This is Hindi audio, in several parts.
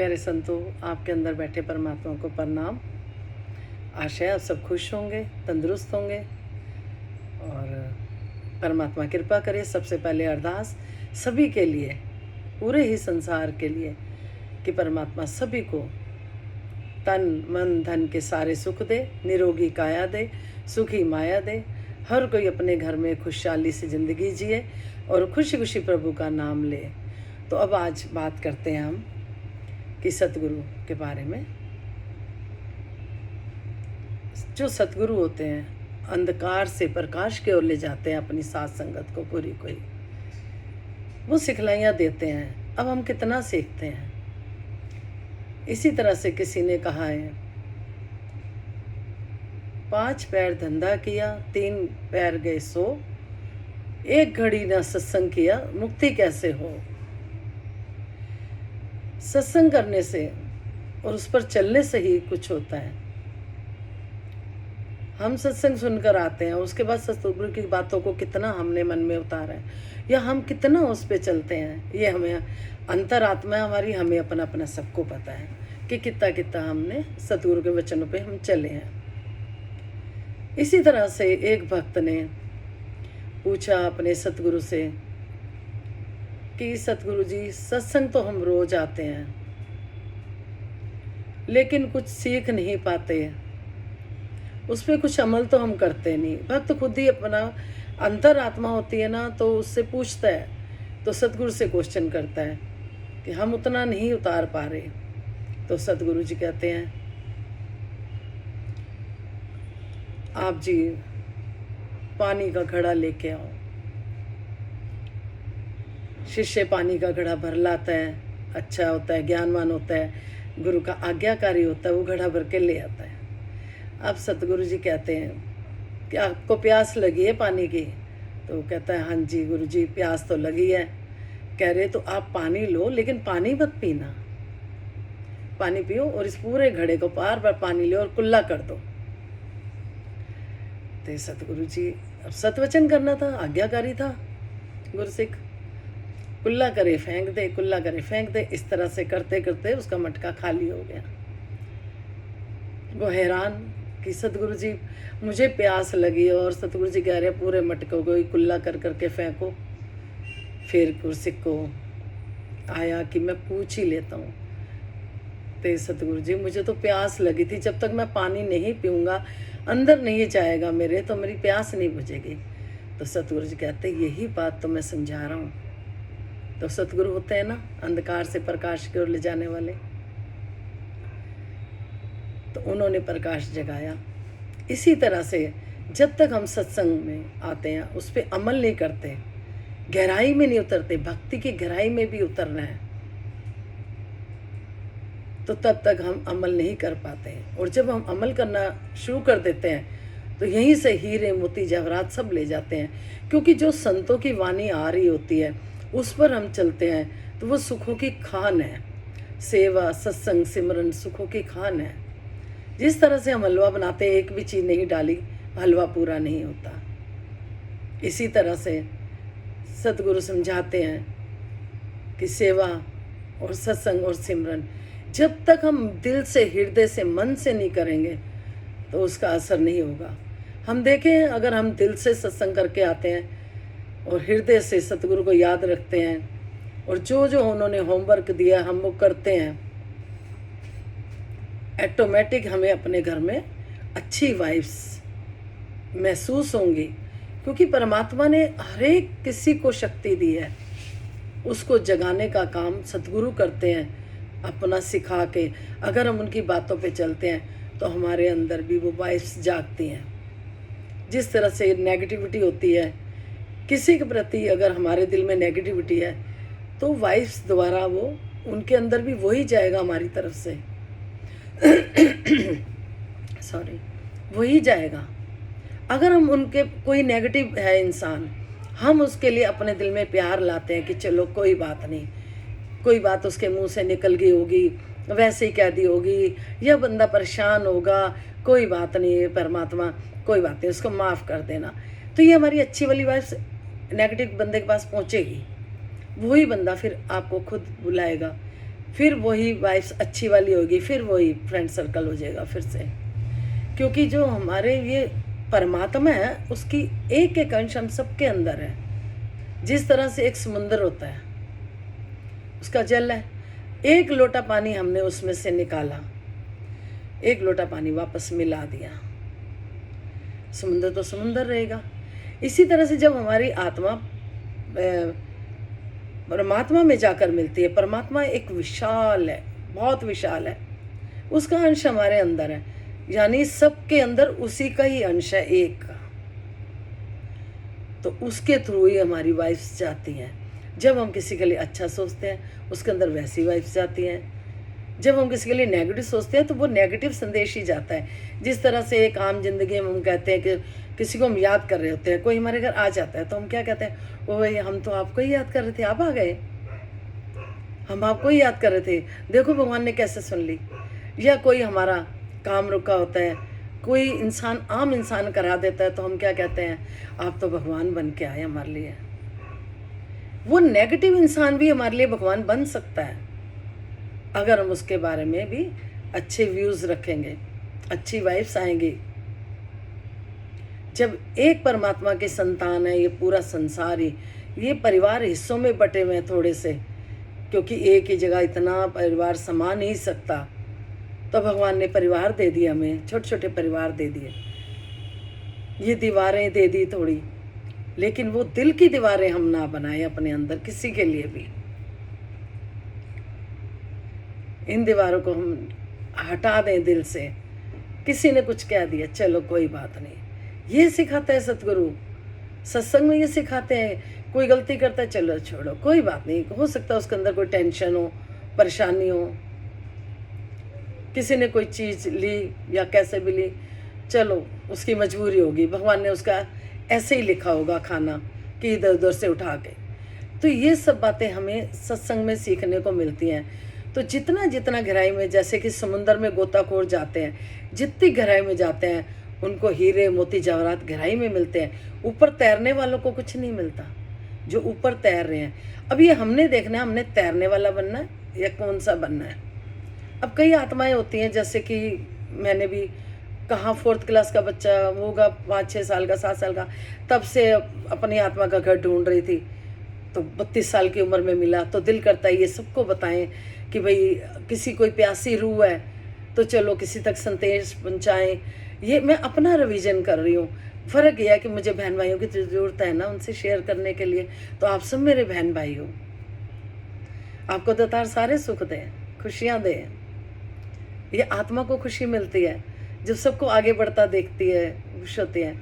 प्यारे संतों, आपके अंदर बैठे परमात्मा को प्रणाम। आशा है आप सब खुश होंगे, तंदुरुस्त होंगे और परमात्मा कृपा करे। सबसे पहले अरदास सभी के लिए, पूरे ही संसार के लिए, कि परमात्मा सभी को तन मन धन के सारे सुख दे, निरोगी काया दे, सुखी माया दे। हर कोई अपने घर में खुशहाली से ज़िंदगी जिए और खुशी खुशी प्रभु का नाम ले। तो अब आज बात करते हैं हम कि सतगुरु के बारे में। जो सतगुरु होते हैं अंधकार से प्रकाश की ओर ले जाते हैं अपनी साथ संगत को पूरी कोई। वो सिखलाइयाँ देते हैं। अब हम कितना सीखते हैं। इसी तरह से किसी ने कहा है, 5 पैर धंधा किया, 3 पैर गए सो, एक घड़ी ना सत्संग किया, मुक्ति कैसे हो। सत्संग करने से और उस पर चलने से ही कुछ होता है। हम सत्संग सुनकर आते हैं, उसके बाद सतगुरु की बातों को कितना हमने मन में उतारा है या हम कितना उस पर चलते हैं, ये हमें अंतरात्मा हमारी, हमें अपना अपना सबको पता है कि कितना कितना हमने सतगुरु के वचनों पे हम चले हैं। इसी तरह से एक भक्त ने पूछा अपने सतगुरु से कि सतगुरु जी, सत्संग तो हम रोज आते हैं लेकिन कुछ सीख नहीं पाते, उस पर कुछ अमल तो हम करते नहीं। भक्त खुद ही अपना अंतरात्मा होती है ना, तो उससे पूछता है, तो सतगुरु से क्वेश्चन करता है कि हम उतना नहीं उतार पा रहे। तो सतगुरु जी कहते हैं, आप जी पानी का घड़ा लेके आओ। शिष्य पानी का घड़ा भर लाता है, अच्छा होता है, ज्ञानवान होता है, गुरु का आज्ञाकारी होता है, वो घड़ा भर के ले आता है। अब सतगुरु जी कहते हैं कि आपको प्यास लगी है पानी की। तो वो कहता है, हाँ जी गुरु जी, प्यास तो लगी है। कह रहे, तो आप पानी लो लेकिन पानी मत पीना, पानी पियो और इस पूरे घड़े को बार बार पानी लो और कुल्ला कर दो। तो सतगुरु जी, अब सतवचन करना था, आज्ञाकारी था गुरु सिख। कुल्ला करे फेंक दे, कुल्ला करे फेंक दे, इस तरह से करते करते उसका मटका खाली हो गया। वो हैरान कि सतगुरु जी, मुझे प्यास लगी और सतगुरु जी कह रहे पूरे मटकों को ही कुल्ला कर करके फेंको। फिर गुरसिख को आया कि मैं पूछ ही लेता हूँ। तो सतगुरु जी, मुझे तो प्यास लगी थी, जब तक मैं पानी नहीं पीऊँगा, अंदर नहीं जाएगा मेरे, तो मेरी प्यास नहीं बुझेगी। तो सतगुरु जी कहते, यही बात तो मैं समझा रहा हूँ। तो सतगुरु होते हैं ना, अंधकार से प्रकाश की ओर ले जाने वाले। तो उन्होंने प्रकाश जगाया। इसी तरह से जब तक हम सत्संग में आते हैं, उस पर अमल नहीं करते, गहराई में नहीं उतरते, भक्ति की गहराई में भी उतरना है, तो तब तक हम अमल नहीं कर पाते हैं। और जब हम अमल करना शुरू कर देते हैं, तो यहीं से हीरे मोती जवाहरात सब ले जाते हैं। क्योंकि जो संतों की वाणी आ रही होती है, उस पर हम चलते हैं, तो वो सुखों की खान है। सेवा सत्संग सिमरन सुखों की खान है। जिस तरह से हम हलवा बनाते हैं, एक भी चीज़ नहीं डाली, हलवा पूरा नहीं होता। इसी तरह से सतगुरु समझाते हैं कि सेवा और सत्संग और सिमरन जब तक हम दिल से, हृदय से, मन से नहीं करेंगे, तो उसका असर नहीं होगा। हम देखें, अगर हम दिल से सत्संग करके आते हैं और हृदय से सतगुरु को याद रखते हैं और जो जो उन्होंने होमवर्क दिया हम वो करते हैं, ऑटोमेटिक हमें अपने घर में अच्छी वाइब्स महसूस होंगी। क्योंकि परमात्मा ने हर एक किसी को शक्ति दी है, उसको जगाने का काम सतगुरु करते हैं अपना सिखा के। अगर हम उनकी बातों पे चलते हैं तो हमारे अंदर भी वो वाइब्स जागती हैं। जिस तरह से नेगेटिविटी होती है किसी के प्रति, अगर हमारे दिल में नेगेटिविटी है, तो वाइब्स द्वारा वो उनके अंदर भी वही जाएगा हमारी तरफ से सॉरी, वही जाएगा। अगर हम उनके, कोई नेगेटिव है इंसान, हम उसके लिए अपने दिल में प्यार लाते हैं कि चलो कोई बात नहीं, कोई बात उसके मुंह से निकल गई होगी, वैसे ही कह दी होगी, यह बंदा परेशान होगा, कोई बात नहीं परमात्मा, कोई बात नहीं, उसको माफ़ कर देना। तो ये हमारी अच्छी वाली वाइब्स नेगेटिव बंदे के पास पहुँचेगी। वही बंदा फिर आपको खुद बुलाएगा फिर वही वाइफ अच्छी वाली होगी, फिर वही फ्रेंड सर्कल हो जाएगा फिर से। क्योंकि जो हमारे ये परमात्मा है उसकी एक एक अंश हम सबके अंदर है। जिस तरह से एक समुंदर होता है, उसका जल है, एक लोटा पानी हमने उसमें से निकाला, एक लोटा पानी वापस मिला दिया, समुंदर तो समुंदर रहेगा। इसी तरह से जब हमारी आत्मा परमात्मा में जाकर मिलती है, परमात्मा एक विशाल है, बहुत विशाल है, उसका अंश हमारे अंदर है, यानी सबके अंदर उसी का ही अंश है, एक का। तो उसके थ्रू ही हमारी वाइफ्स जाती हैं। जब हम किसी के लिए अच्छा सोचते हैं उसके अंदर वैसी वाइफ्स जाती हैं। जब हम किसी के लिए नेगेटिव सोचते हैं तो वो नेगेटिव संदेश ही जाता है। जिस तरह से एक आम जिंदगी में हम कहते हैं कि किसी को हम याद कर रहे होते हैं, कोई हमारे घर आ जाता है तो हम क्या कहते हैं, ओ भाई हम तो आपको ही याद कर रहे थे, आप आ गए, हम आपको ही याद कर रहे थे, देखो भगवान ने कैसे सुन ली। या कोई हमारा काम रुका होता है, कोई इंसान आम इंसान करा देता है तो हम क्या कहते हैं, आप तो भगवान बन के आए हमारे लिए। वो नेगेटिव इंसान भी हमारे लिए भगवान बन सकता है अगर हम उसके बारे में भी अच्छे व्यूज़ रखेंगे, अच्छी वाइफ्स आएंगी। जब एक परमात्मा के संतान है, ये पूरा संसार ही, ये परिवार हिस्सों में बटे हुए हैं थोड़े से, क्योंकि एक ही जगह इतना परिवार समा नहीं सकता, तो भगवान ने परिवार दे दिया हमें, छोटे छोटे परिवार दे दिए, ये दीवारें दे दी थोड़ी, लेकिन वो दिल की दीवारें हम ना बनाए अपने अंदर किसी के लिए भी। इन दीवारों को हम हटा दें दिल से। किसी ने कुछ कह दिया, चलो कोई बात नहीं, ये सिखाता है सतगुरु, सत्संग में ये सिखाते हैं। कोई गलती करता है, चलो छोड़ो, कोई बात नहीं, हो सकता है उसके अंदर कोई टेंशन हो, परेशानी हो, किसी ने कोई चीज़ ली या कैसे भी ली, चलो उसकी मजबूरी होगी, भगवान ने उसका ऐसे ही लिखा होगा खाना कि इधर उधर से उठा के। तो ये सब बातें हमें सत्संग में सीखने को मिलती हैं। तो जितना जितना गहराई में, जैसे कि समुंदर में गोताखोर जाते हैं, जितनी गहराई में जाते हैं उनको हीरे मोती जवाहरात गहराई में मिलते हैं। ऊपर तैरने वालों को कुछ नहीं मिलता, जो ऊपर तैर रहे हैं। अब ये हमने देखना है, हमने तैरने वाला बनना है या कौन सा बनना है। अब कई आत्माएं होती हैं, जैसे कि मैंने भी कहा 4th क्लास का बच्चा होगा, 5-6 साल का, 7 साल का, तब से अपनी आत्मा का घर ढूंढ रही थी, तो 32 साल की उम्र में मिला। तो दिल करता है ये सबको बताएं कि भाई किसी कोई प्यासी रूह है तो चलो किसी तक संदेश पहुँचाएँ। ये मैं अपना रिवीजन कर रही हूँ। फ़र्क यह है कि मुझे बहन भाइयों की ज़रूरत है ना उनसे शेयर करने के लिए, तो आप सब मेरे बहन भाई हो। आपको दातार सारे सुख दें, खुशियाँ दें। ये आत्मा को खुशी मिलती है जब सबको आगे बढ़ता देखती है, खुश होती है।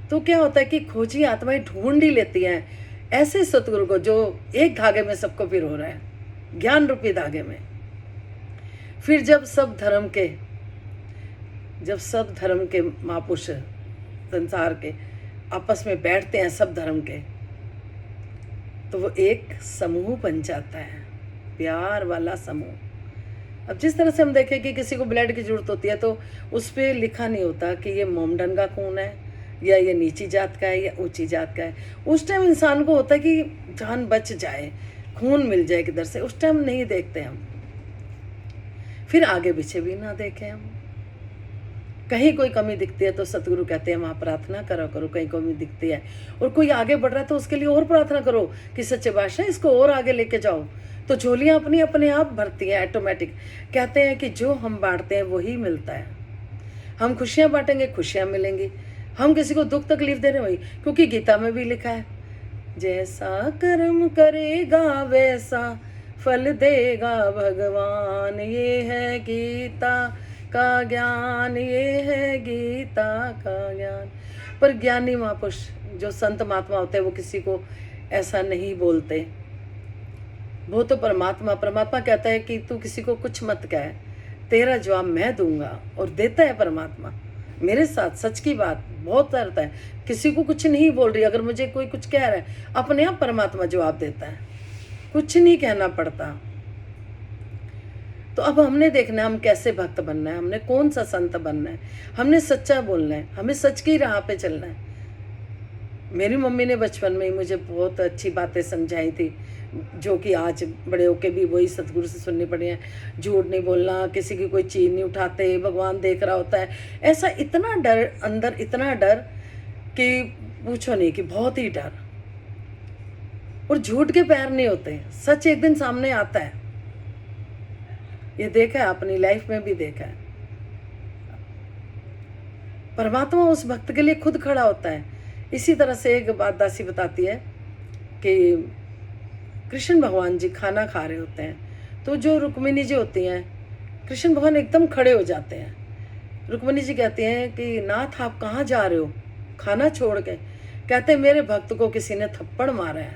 तो क्या होता है कि खोजी आत्माएं ढूंढ ही लेती हैं ऐसे सतगुरु को जो एक धागे में सबको पिरो रहा है, ज्ञान रूपी धागे में। फिर जब सब धर्म के महापुरुष संसार के आपस में बैठते हैं, सब धर्म के, तो वो एक समूह बन जाता है, प्यार वाला समूह। अब जिस तरह से हम देखें कि किसी को ब्लड की जरूरत होती है तो उस पर लिखा नहीं होता कि ये मोमडन का खून है या ये नीची जात का है या ऊंची जात का है। उस टाइम इंसान को होता है कि जान बच जाए, खून मिल जाए किधर से, उस टाइम नहीं देखते हम। फिर आगे पीछे भी ना देखें हम। कहीं कोई कमी दिखती है तो सतगुरु कहते हैं वहाँ प्रार्थना करो करो, कहीं कमी दिखती है और कोई आगे बढ़ रहा है तो उसके लिए और प्रार्थना करो कि सच्चे बादशाह इसको और आगे लेके जाओ। तो झोलियाँ अपने आप भरती हैं ऑटोमेटिक। कहते हैं कि जो हम बांटते हैं वही मिलता है। हम खुशियाँ बांटेंगे, खुशियाँ मिलेंगी। हम किसी को दुख तकलीफ दे रहे हैं वही, क्योंकि गीता में भी लिखा है जैसा कर्म करेगा वैसा फल देगा भगवान। ये है गीता का ज्ञान, ये है गीता का ज्ञान। पर ज्ञानी महापुरुष जो संत महात्मा होते हैं वो किसी को ऐसा नहीं बोलते। वो तो परमात्मा कहता है कि तू किसी को कुछ मत कह, तेरा जवाब मैं दूंगा। और देता है परमात्मा मेरे साथ, सच की बात बहुत करता है। किसी को कुछ नहीं बोल रही, अगर मुझे कोई कुछ कह रहा है अपने आप परमात्मा जवाब देता है, कुछ नहीं कहना पड़ता। तो अब हमने देखना है हम कैसे भक्त बनना है, हमने कौन सा संत बनना है, हमने सच्चा बोलना है, हमें सच की राह पे चलना है। मेरी मम्मी ने बचपन में ही मुझे बहुत अच्छी बातें समझाई थी। जो कि आज बड़े होके भी वही सतगुरु से सुननी पड़ी है। झूठ नहीं बोलना, किसी की कोई चीज़ नहीं उठाते, भगवान देख रहा होता है। ऐसा इतना डर अंदर, इतना डर कि पूछो नहीं, कि बहुत ही डर। और झूठ के पैर नहीं होते, सच एक दिन सामने आता है। ये देखा है, अपनी लाइफ में भी देखा है। परमात्मा उस भक्त के लिए खुद खड़ा होता है। इसी तरह से एक बात दासी बताती है कि कृष्ण भगवान जी खाना खा रहे होते हैं, तो जो रुक्मिणी जी होती हैं, कृष्ण भगवान एकदम खड़े हो जाते हैं। रुक्मिणी जी कहती हैं कि नाथ आप कहाँ जा रहे हो खाना छोड़ के? कहते हैं मेरे भक्त को किसी ने थप्पड़ मारा है।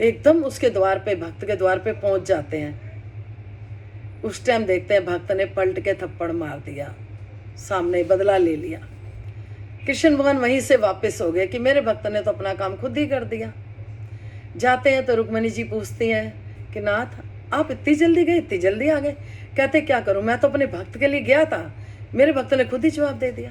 एकदम उसके द्वार पे, भक्त के द्वार पे पहुंच जाते हैं। उस टाइम देखते हैं भक्त ने पलट के थप्पड़ मार दिया, सामने बदला ले लिया। कृष्ण भगवान वहीं से वापस हो गए कि मेरे भक्त ने तो अपना काम खुद ही कर दिया। जाते हैं तो रुक्मिणी जी पूछती हैं कि नाथ आप इतनी जल्दी गए, इतनी जल्दी आ गए? कहते क्या करूं, मैं तो अपने भक्त के लिए गया था, मेरे भक्त ने खुद ही जवाब दे दिया।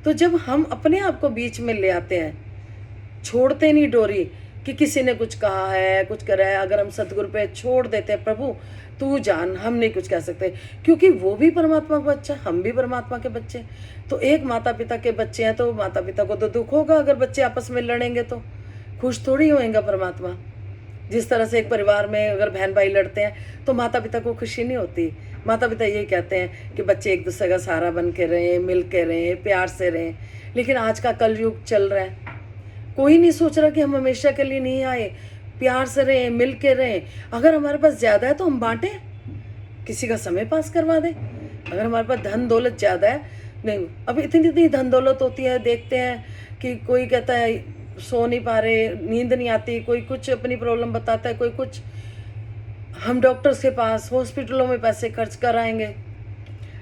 तो जब हम अपने आप को बीच में ले आते हैं, छोड़ते नहीं डोरी कि किसी ने कुछ कहा है, कुछ करा है, अगर हम सतगुरु पे छोड़ देते हैं, प्रभु तू जान, हम नहीं कुछ कह सकते, क्योंकि वो भी परमात्मा का बच्चा, हम भी परमात्मा के बच्चे। तो एक माता पिता के बच्चे हैं, तो माता पिता को तो दुख होगा अगर बच्चे आपस में लड़ेंगे, तो खुश थोड़ी होएगा परमात्मा। जिस तरह से एक परिवार में अगर बहन भाई लड़ते हैं तो माता पिता को खुशी नहीं होती। माता पिता यही कहते हैं कि बच्चे एक दूसरे का सहारा बन के रहें, मिल के रहें, प्यार से रहें। लेकिन आज का कलयुग चल रहा है, कोई नहीं सोच रहा कि हम हमेशा के लिए नहीं आए, प्यार से रहें, मिल के रहें। अगर हमारे पास ज़्यादा है तो हम बांटें, किसी का समय पास करवा दें। अगर हमारे पास धन दौलत ज़्यादा है, नहीं अब इतनी इतनी धन दौलत होती है, देखते हैं कि कोई कहता है सो नहीं पा रहे, नींद नहीं आती, कोई कुछ अपनी प्रॉब्लम बताता है, कोई कुछ। हम डॉक्टर्स के पास, हॉस्पिटलों में पैसे खर्च कराएंगे,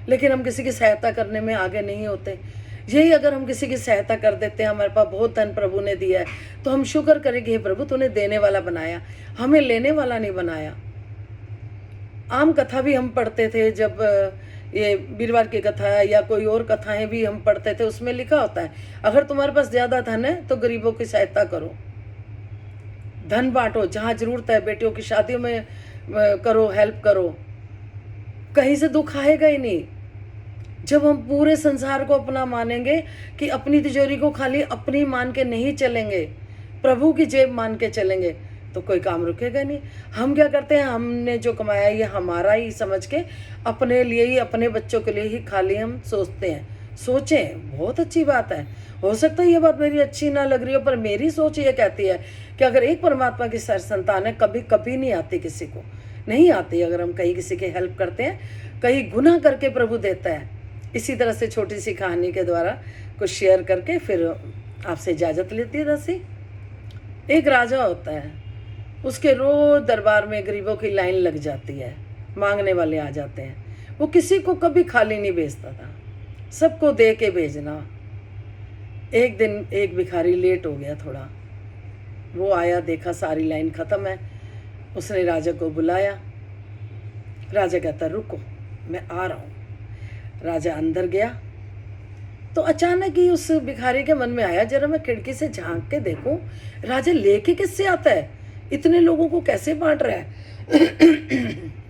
लेकिन हम किसी की सहायता करने में आगे नहीं होते। यही अगर हम किसी की सहायता कर देते हैं, हमारे पास बहुत धन प्रभु ने दिया है, तो हम शुक्र करेंगे हे प्रभु तूने देने वाला बनाया, हमें लेने वाला नहीं बनाया। आम कथा भी हम पढ़ते थे, जब ये वीरवार की कथा है या कोई और कथाएं भी हम पढ़ते थे, उसमें लिखा होता है अगर तुम्हारे पास ज़्यादा धन है तो गरीबों की सहायता करो, धन बांटो, जहाँ जरूरत है बेटियों की शादियों में करो, हेल्प करो, कहीं से दुख आएगा ही नहीं। जब हम पूरे संसार को अपना मानेंगे कि अपनी तिजोरी को खाली अपनी मान के नहीं चलेंगे, प्रभु की जेब मान के चलेंगे, तो कोई काम रुकेगा नहीं। हम क्या करते हैं, हमने जो कमाया ये हमारा ही समझ के अपने लिए ही, अपने बच्चों के लिए ही खाली हम सोचते हैं। सोचें, बहुत अच्छी बात है। हो सकता है ये बात मेरी अच्छी ना लग रही हो, पर मेरी सोच ये कहती है कि अगर एक परमात्मा की संतान है, कभी कभी नहीं आती, किसी को नहीं आती। अगर हम कहीं किसी की हेल्प करते हैं, कहीं गुनाह करके प्रभु देता है। इसी तरह से छोटी सी कहानी के द्वारा कुछ शेयर करके फिर आपसे इजाज़त लेती है दासी। एक राजा होता है, उसके रोज दरबार में गरीबों की लाइन लग जाती है, मांगने वाले आ जाते हैं। वो किसी को कभी खाली नहीं भेजता था, सबको दे के भेजना। एक दिन एक भिखारी लेट हो गया थोड़ा, वो आया, देखा सारी लाइन ख़त्म है, उसने राजा को बुलाया। राजा कहता रुको मैं आ रहा हूँ। राजा अंदर गया तो अचानक ही उस भिखारी के मन में आया जरा मैं खिड़की से झांक के देखूं, राजा लेके किससे आता है, इतने लोगों को कैसे बांट रहा है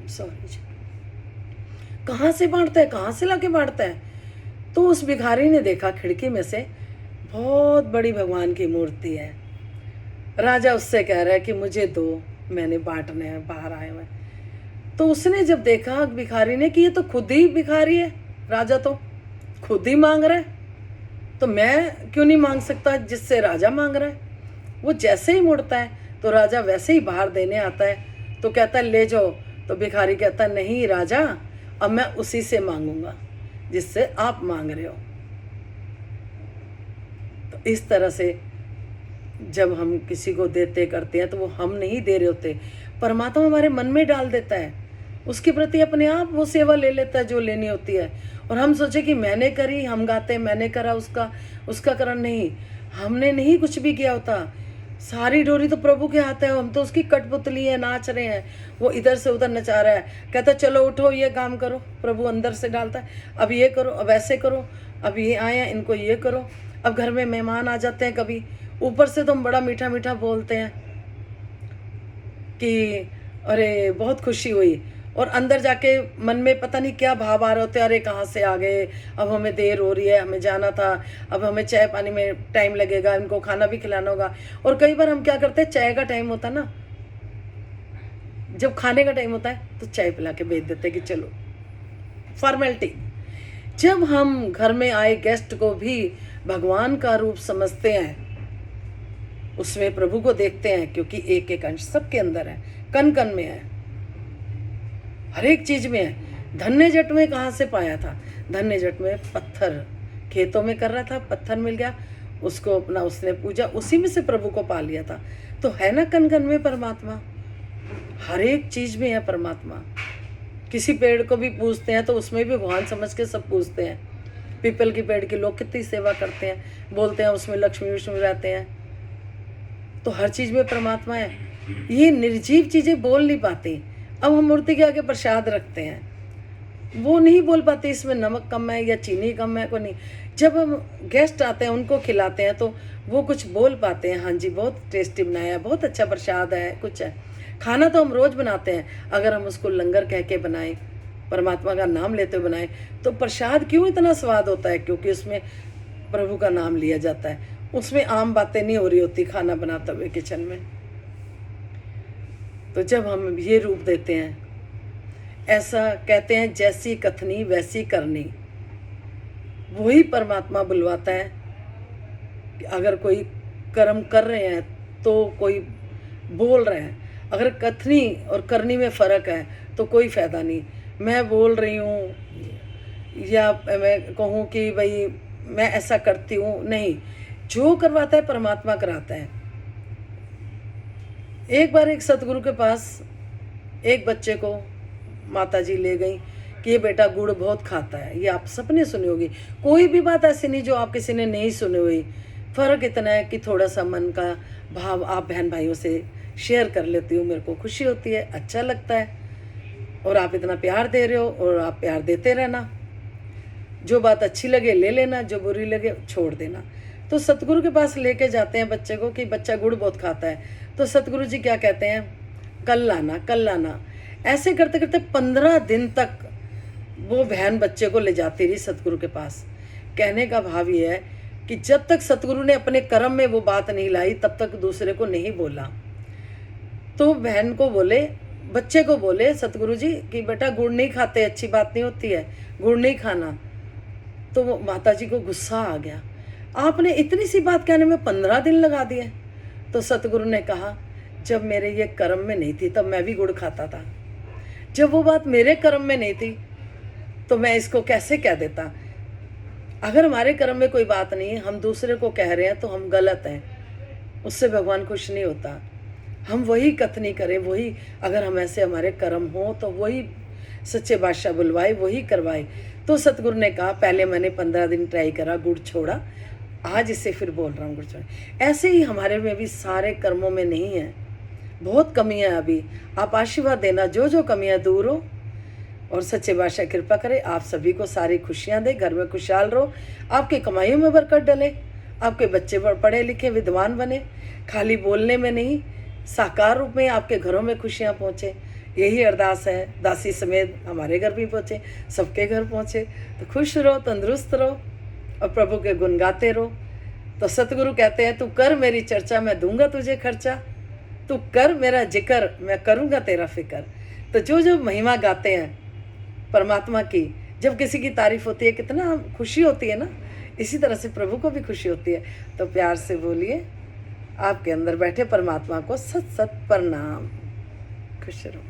सॉरी जी, कहाँ से बांटता है, कहाँ से लाके बांटता है। तो उस भिखारी ने देखा खिड़की में से बहुत बड़ी भगवान की मूर्ति है। राजा उससे कह रहा है कि मुझे दो, मैंने बांटने हैं, बाहर आए हुए। तो उसने जब देखा भिखारी ने कि ये तो खुद ही भिखारी है, राजा तो खुद ही मांग रहा है, तो मैं क्यों नहीं मांग सकता जिससे राजा मांग रहा है। वो जैसे ही मुड़ता है तो राजा वैसे ही बाहर देने आता है, तो कहता है ले जाओ। तो भिखारी कहता नहीं राजा, अब मैं उसी से मांगूंगा जिससे आप मांग रहे हो। तो इस तरह से जब हम किसी को देते करते हैं तो वो हम नहीं दे रहे होते, परमात्मा हमारे मन में डाल देता है, उसके प्रति अपने आप वो सेवा ले लेता है जो लेनी होती है। और हम सोचे कि मैंने करी, हम गाते हैं मैंने करा, उसका करा, नहीं, हमने नहीं कुछ भी किया होता। सारी डोरी तो प्रभु के हाथ है, हम तो उसकी कठपुतली है, नाच रहे हैं। वो इधर से उधर नचा रहा है, कहता चलो उठो ये काम करो, प्रभु अंदर से डालता है अब ये करो, अब ऐसे करो, अब ये आए हैं इनको ये करो। अब घर में मेहमान आ जाते हैं कभी, ऊपर से तो हम बड़ा मीठा मीठा बोलते हैं, कि अरे बहुत खुशी हुई, और अंदर जाके मन में पता नहीं क्या भाव आ रहे होते, अरे कहाँ से आ गए, अब हमें देर हो रही है, हमें जाना था, अब हमें चाय पानी में टाइम लगेगा, इनको खाना भी खिलाना होगा। और कई बार हम क्या करते हैं, चाय का टाइम होता है ना, जब खाने का टाइम होता है तो चाय पिला के भेज देते हैं कि चलो, फॉर्मेलिटी। जब हम घर में आए गेस्ट को भी भगवान का रूप समझते हैं, उसमें प्रभु को देखते हैं, क्योंकि एक एक अंश सबके अंदर है, कण कण में है, हर एक चीज में है। धन्य जट में कहाँ से पाया था? धन्य जट में पत्थर खेतों में कर रहा था, पत्थर मिल गया उसको, अपना उसने पूजा, उसी में से प्रभु को पा लिया था। तो है ना कण कण में परमात्मा, हर एक चीज में है परमात्मा। किसी पेड़ को भी पूजते हैं तो उसमें भी भगवान समझ के सब पूजते हैं। पीपल की पेड़ की लोग कितनी सेवा करते हैं, बोलते हैं उसमें लक्ष्मी विष्णु रहते हैं। तो हर चीज में परमात्मा है। ये निर्जीव चीजें बोल नहीं पाती। अब हम मूर्ति के आगे प्रसाद रखते हैं, वो नहीं बोल पाते इसमें नमक कम है या चीनी कम है, को नहीं। जब हम गेस्ट आते हैं उनको खिलाते हैं तो वो कुछ बोल पाते हैं, हाँ जी बहुत टेस्टी बनाया, बहुत अच्छा प्रसाद है, कुछ है। खाना तो हम रोज बनाते हैं, अगर हम उसको लंगर कह के बनाएं, परमात्मा का नाम लेते हुए बनाएं, तो प्रसाद क्यों इतना स्वाद होता है? क्योंकि उसमें प्रभु का नाम लिया जाता है, उसमें आम बातें नहीं हो रही होती खाना बनाते हुए किचन में। तो जब हम ये रूप देते हैं, ऐसा कहते हैं जैसी कथनी वैसी करनी, वही परमात्मा बुलवाता है। अगर कोई कर्म कर रहे हैं तो कोई बोल रहे हैं, अगर कथनी और करनी में फ़र्क है तो कोई फ़ायदा नहीं। मैं बोल रही हूँ या मैं कहूँ कि भाई मैं ऐसा करती हूँ, नहीं, जो करवाता है परमात्मा कराता है। एक बार एक सतगुरु के पास एक बच्चे को माता जी ले गई कि ये बेटा गुड़ बहुत खाता है। ये आप सबने सुनी होगी, कोई भी बात ऐसी नहीं जो आप किसी ने नहीं सुनी हुई। फ़र्क इतना है कि थोड़ा सा मन का भाव आप बहन भाइयों से शेयर कर लेती हूँ, मेरे को खुशी होती है, अच्छा लगता है, और आप इतना प्यार दे रहे हो, और आप प्यार देते रहना। जो बात अच्छी लगे ले लेना, जो बुरी लगे छोड़ देना। तो सतगुरु के पास लेके जाते हैं बच्चे को कि बच्चा गुड़ बहुत खाता है। तो सतगुरु जी क्या कहते हैं, कल लाना कल लाना। ऐसे करते करते 15 दिन तक वो बहन बच्चे को ले जाती रही सतगुरु के पास। कहने का भाव ये है कि जब तक सतगुरु ने अपने कर्म में वो बात नहीं लाई तब तक दूसरे को नहीं बोला। तो बहन को बोले, बच्चे को बोले सतगुरु जी कि बेटा गुड़ नहीं खाते, अच्छी बात नहीं होती है, गुड़ नहीं खाना। तो वो माता जी को गुस्सा आ गया, आपने इतनी सी बात कहने में 15 दिन लगा दिए। तो सतगुरु ने कहा, जब मेरे ये कर्म में नहीं थी तब मैं भी गुड़ खाता था, जब वो बात मेरे कर्म में नहीं थी तो मैं इसको कैसे कह देता। अगर हमारे कर्म में कोई बात नहीं है, हम दूसरे को कह रहे हैं तो हम गलत हैं, उससे भगवान खुश नहीं होता। हम वही कथनी करें, वही, अगर हम ऐसे हमारे कर्म हो तो वही सच्चे बादशाह बुलवाए, वही करवाए। तो सतगुरु ने कहा, पहले मैंने 15 दिन ट्राई करा, गुड़ छोड़ा, आज इससे फिर बोल रहा हूँ गुड़ छोड़ा। ऐसे ही हमारे में भी सारे कर्मों में नहीं है, बहुत कमियां अभी। आप आशीर्वाद देना, जो जो कमियां दूर हो, और सच्चे बादशाह कृपा करे, आप सभी को सारी खुशियां दे, घर में खुशहाल रहो, आपके कमाइयों में बरकत डले, आपके बच्चे पढ़े लिखे विद्वान बने, खाली बोलने में नहीं, साकार रूप में आपके घरों में खुशियां पहुँचे। यही अरदास है, दासी समेत हमारे घर भी पहुँचे, सबके घर पहुँचे। तो खुश रहो, तंदुरुस्त रहो, और प्रभु के गुण गाते रहो। तो सतगुरु कहते हैं, तू कर मेरी चर्चा, मैं दूंगा तुझे खर्चा, तू कर मेरा जिक्र, मैं करूँगा तेरा फिक्र। तो जो जो महिमा गाते हैं परमात्मा की, जब किसी की तारीफ होती है कितना खुशी होती है ना, इसी तरह से प्रभु को भी खुशी होती है। तो प्यार से बोलिए, आपके अंदर बैठे परमात्मा को सत सत प्रणाम। खुश रहो।